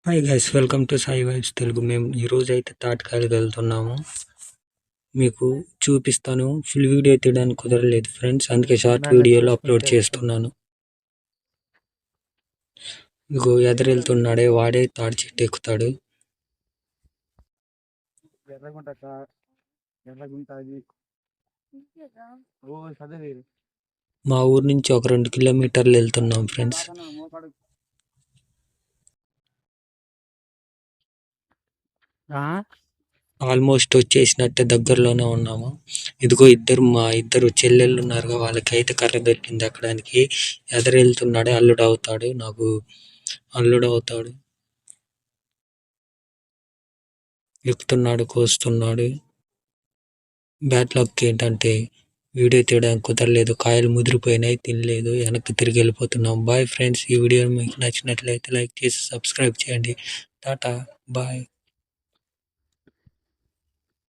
Hi guys, welcome to Sai vibes Telugu. మేము ఈరోజు అయితే తాటికాయలకు వెళ్తున్నాము. మీకు చూపిస్తాను. ఫుల్ వీడియో తీయడానికి కుదరలేదు ఫ్రెండ్స్, అందుకే షార్ట్ వీడియోలో అప్లోడ్ చేస్తున్నాను. ఇగో ఎదురెళ్తున్నాడే వాడే తాడి చెట్టు ఎక్కుతాడు. మా ఊరు నుంచి ఒక 2 కిలోమీటర్లు వెళ్తున్నాం ఫ్రెండ్స్. ఆల్మోస్ట్ వచ్చేసినట్టే, దగ్గరలోనే ఉన్నాము. ఇదిగో మా ఇద్దరు చెల్లెళ్ళు ఉన్నారుగా, వాళ్ళకైతే కర్ర దొరికింది ఎక్కడానికి. ఎదరెళ్తున్నాడే అల్లుడు అవుతాడు, నాకు అల్లుడు అవుతాడు. ఎక్కుతున్నాడు, కోస్తున్నాడు. బ్యాడ్ లక్ ఏంటంటే వీడియో తీయడానికి కుదరలేదు. కాయలు ముదిరిపోయినాయి, తినలేదు. వెనక్కి తిరిగి వెళ్ళిపోతున్నాం. Bye friends. ఈ వీడియో మీకు నచ్చినట్లయితే లైక్ చేసి సబ్స్క్రైబ్ చేయండి. టాటా, బాయ్.